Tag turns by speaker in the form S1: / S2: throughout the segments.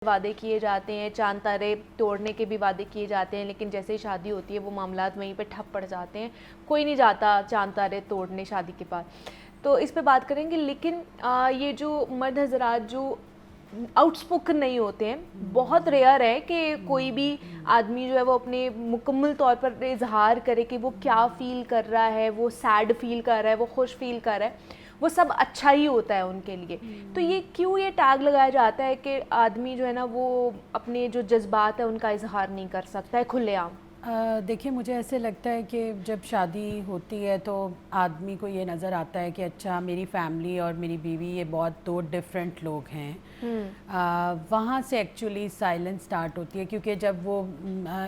S1: وعدے کیے جاتے ہیں, چاند تارے توڑنے کے بھی وعدے کیے جاتے ہیں, لیکن جیسے ہی شادی ہوتی ہے وہ معاملات وہیں پہ ٹھپ پڑ جاتے ہیں, کوئی نہیں جاتا چاند تارے توڑنے شادی کے بعد. تو اس پہ بات کریں گے. لیکن یہ جو مرد حضرات جو آؤٹ اسپوکن نہیں ہوتے ہیں, بہت ریئر ہے کہ کوئی بھی آدمی جو ہے وہ اپنے مکمل طور پر اظہار کرے کہ وہ کیا فیل کر رہا ہے, وہ سیڈ فیل کر رہا ہے, وہ خوش فیل کر رہا ہے, وہ سب اچھا ہی ہوتا ہے ان کے لیے. تو یہ کیوں یہ ٹیگ لگایا جاتا ہے کہ آدمی جو ہے نا وہ اپنے جو جذبات ہیں ان کا اظہار نہیں کر سکتا ہے کھلے عام؟
S2: دیکھیں مجھے ایسے لگتا ہے کہ جب شادی ہوتی ہے تو آدمی کو یہ نظر آتا ہے کہ اچھا میری فیملی اور میری بیوی یہ بہت دو ڈفرینٹ لوگ ہیں. وہاں سے ایکچولی سائلنس سٹارٹ ہوتی ہے, کیونکہ جب وہ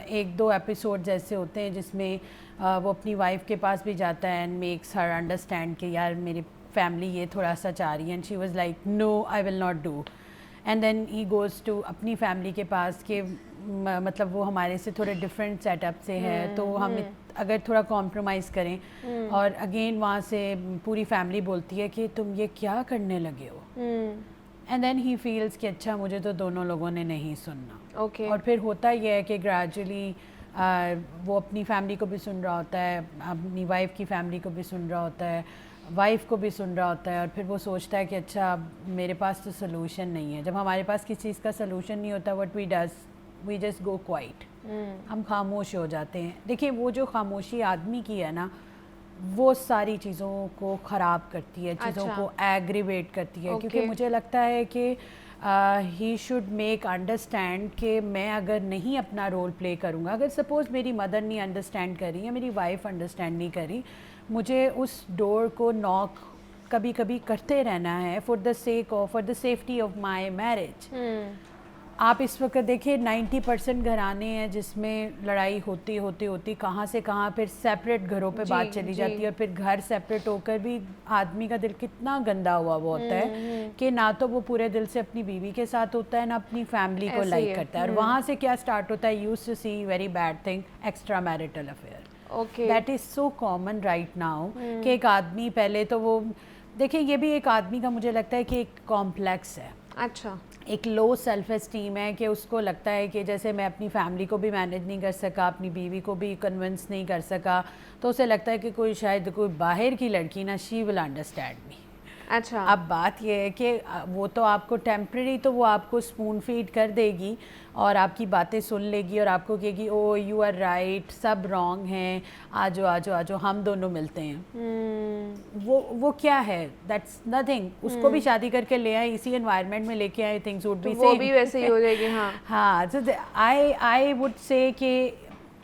S2: ایک دو ایپیسوڈ ایسے ہوتے ہیں جس میں وہ اپنی وائف کے پاس بھی جاتا ہے اینڈ میکس ہر انڈرسٹینڈ کہ یار میری فیملی یہ تھوڑا سا چاہ رہی ہے, and she was like no I will not do, and then he goes to اپنی فیملی کے پاس کہ مطلب وہ ہمارے سے تھوڑے ڈفرینٹ سیٹ اپ سے ہے, تو ہم اگر تھوڑا کمپرومائز کریں, اور اگین وہاں سے پوری فیملی بولتی ہے کہ تم یہ کیا کرنے لگے ہو, اینڈ دین ہی فیلز کہ اچھا مجھے تو دونوں لوگوں نے نہیں سننا. اور پھر ہوتا یہ ہے کہ گریجولی وہ اپنی فیملی کو بھی سن رہا ہوتا ہے, اپنی وائف کی فیملی کو بھی سن رہا ہوتا ہے, وائف کو بھی سن رہا ہوتا ہے, اور پھر وہ سوچتا ہے کہ اچھا میرے پاس تو سلوشن نہیں ہے. جب ہمارے پاس کسی چیز کا سلوشن نہیں ہوتا, what we does we just go quiet, ہم خاموش ہو جاتے ہیں. دیکھیں وہ جو خاموشی آدمی کی ہے نا وہ ساری چیزوں کو خراب کرتی ہے, چیزوں کو ایگریویٹ کرتی ہے, کیونکہ مجھے لگتا ہے کہ ہی شوڈ میک انڈرسٹینڈ کہ میں اگر نہیں اپنا رول پلے کروں گا, اگر سپوز میری مدر نہیں انڈرسٹینڈ کری یا میری وائف انڈرسٹینڈ نہیں کری, مجھے اس ڈور کو ناک کبھی کبھی کرتے رہنا ہے for the sake of, for the safety of my marriage. آپ اس وقت دیکھیں 90% گھرانے ہیں جس میں لڑائی ہوتی ہوتی ہوتی کہاں سے کہاں پھر سیپریٹ گھروں پہ بات چلی جاتی ہے, اور پھر گھر سیپریٹ ہو کر بھی آدمی کا دل کتنا گندا ہوا ہوتا ہے کہ نہ تو وہ پورے دل سے اپنی بیوی کے ساتھ ہوتا ہے نہ اپنی فیملی کو لائک کرتا ہے. اور وہاں سے کیا سٹارٹ ہوتا ہے, use to see very bad thing, extra marital affair. That is so common right now کہ ایک آدمی پہلے تو وہ دیکھیں یہ بھی ایک آدمی کا مجھے لگتا ہے کہ ایک کمپلیکس ہے,
S1: اچھا
S2: ایک لو سیلف اسٹیم ہے کہ اس کو لگتا ہے کہ جیسے میں اپنی فیملی کو بھی مینیج نہیں کر سکا, اپنی بیوی کو بھی کنونس نہیں کر سکا, تو اسے لگتا ہے کہ کوئی شاید کوئی باہر کی لڑکی نا شی ول انڈرسٹینڈ می.
S1: اچھا
S2: اب بات یہ ہے کہ وہ تو آپ کو ٹیمپرری تو وہ آپ کو اسپون فیڈ کر دے گی اور آپ کی باتیں سن لے گی اور آپ کو کہے گی او یو آر رائٹ, سب رانگ ہیں, آجو آجو آجو ہم دونوں ملتے ہیں. وہ کیا ہے, دیٹس نتھنگ. اس کو بھی شادی کر کے لے آئے, اسی انوائرمنٹ میں لے کے آئے, تھنگس وڈ بی سیم,
S1: وہ بھی ویسے ہی ہو جائے گی.
S2: ہاں آئی وڈ سے کہ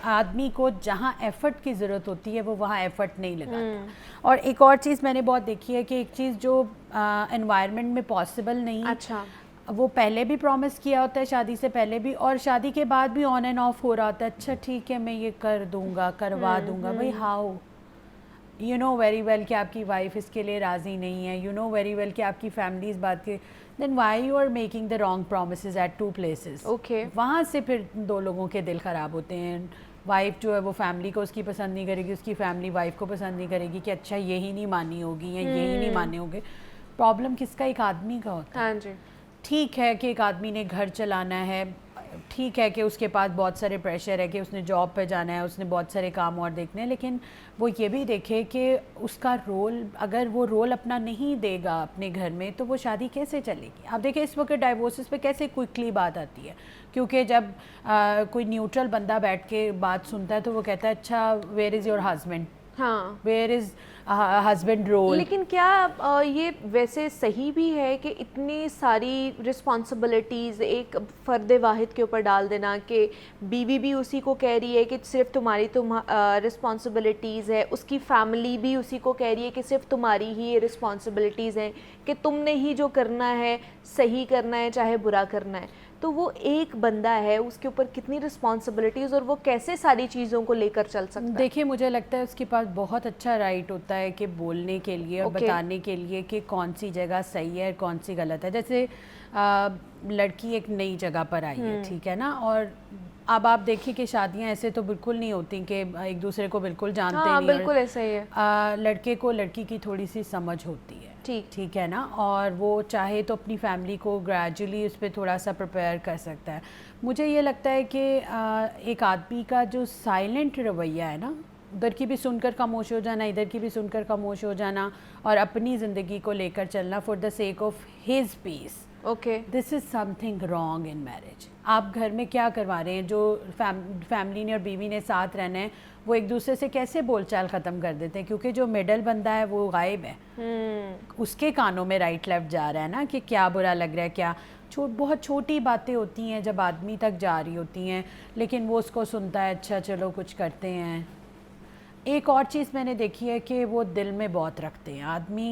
S2: آدمی کو جہاں ایفرٹ کی ضرورت ہوتی ہے وہ وہاں ایفرٹ نہیں لگاتا. اور ایک اور چیز میں نے بہت دیکھی ہے کہ ایک چیز جو انوائرمنٹ میں پاسبل نہیں,
S1: اچھا
S2: وہ پہلے بھی پرومس کیا ہوتا ہے شادی سے پہلے بھی, اور شادی کے بعد بھی آن اینڈ آف ہو رہا ہوتا ہے, اچھا ٹھیک ہے میں یہ کر دوں گا, کروا دوں گا. بھائی how, you know very well کہ آپ کی وائف اس کے لیے راضی نہیں ہے, یو نو ویری ویل کہ آپ کی فیملی اس بات کے, then why you are making the wrong promises at two places. وہاں سے پھر دو لوگوں کے دل خراب ہوتے ہیں. وائف جو ہے وہ فیملی کو اس کی پسند نہیں کرے گی, اس کی فیملی وائف کو پسند نہیں کرے گی کہ اچھا یہی نہیں مانی ہوگی یا یہی نہیں مانے ہوگے. پرابلم کس کا, ایک آدمی کا ہوتا ہے.
S1: ہاں جی
S2: ٹھیک ہے کہ ایک آدمی نے گھر چلانا ہے, ٹھیک ہے کہ اس کے پاس بہت سارے پریشر ہے کہ اس نے جاب پہ جانا ہے, اس نے بہت سارے کام اور دیکھنے ہیں, لیکن وہ یہ بھی دیکھے کہ اس کا رول, اگر وہ رول اپنا نہیں دے گا اپنے گھر میں تو وہ شادی کیسے چلے گی. آپ دیکھیں اس وقت ڈائیورسز پہ کیسے کوئکلی بات آتی ہے, کیونکہ جب کوئی نیوٹرل بندہ بیٹھ کے بات سنتا ہے تو وہ کہتا ہے اچھا ویئر از یور ہسبینڈ,
S1: ہاں
S2: ویئر از ہسبینڈ رول.
S1: لیکن کیا یہ ویسے صحیح بھی ہے کہ اتنی ساری رسپانسبلٹیز ایک فرد واحد کے اوپر ڈال دینا, کہ بیوی بھی اسی کو کہہ رہی ہے کہ صرف تمہاری رسپانسبلٹیز ہے, اس کی فیملی بھی اسی کو کہہ رہی ہے کہ صرف تمہاری ہی رسپانسبلٹیز ہیں, کہ تم نے ہی جو کرنا ہے صحیح کرنا ہے چاہے برا کرنا ہے. تو وہ ایک بندہ ہے, اس کے اوپر کتنی رسپانسبلٹیز, اور وہ کیسے ساری چیزوں کو لے کر چل سکتا ہے.
S2: دیکھیے مجھے لگتا ہے اس کے پاس بہت اچھا رائٹ ہوتا ہے کہ بولنے کے لیے اور بتانے کے لیے کہ کون سی جگہ صحیح ہے اور کون سی غلط ہے. جیسے لڑکی ایک نئی جگہ پر آئی ہے, ٹھیک ہے نا, اور اب آپ دیکھیں کہ شادیاں ایسے تو بالکل نہیں ہوتی کہ ایک دوسرے کو بالکل جانتے نہیں,
S1: بالکل ایسا ہی ہے.
S2: لڑکے کو لڑکی کی تھوڑی سی سمجھ ہوتی ہے, ٹھیک ہے نا, اور وہ چاہے تو اپنی فیملی کو گریجولی اس پہ تھوڑا سا پریپیئر کر سکتا ہے. مجھے یہ لگتا ہے کہ ایک آدمی کا جو سائلنٹ رویہ ہے نا, ادھر کی بھی سن کر خاموش ہو جانا, ادھر کی بھی سن کر خاموش ہو جانا, اور اپنی زندگی کو لے کر چلنا for the sake of his peace,
S1: okay,
S2: this is something wrong in marriage. آپ گھر میں کیا کروا رہے ہیں؟ جو فیملی نے اور بیوی نے ساتھ رہنا ہے وہ ایک دوسرے سے کیسے بول چال ختم کر دیتے ہیں, کیونکہ جو مڈل بندہ ہے وہ غائب ہے, اس کے کانوں میں رائٹ لیفٹ جا رہا ہے نا کہ کیا برا لگ رہا ہے, کیا بہت چھوٹی باتیں ہوتی ہیں جب آدمی تک جا رہی ہوتی ہیں, لیکن وہ اس کو سنتا ہے, اچھا چلو کچھ کرتے ہیں. ایک اور چیز میں نے دیکھی ہے کہ وہ دل میں بہت رکھتے ہیں آدمی.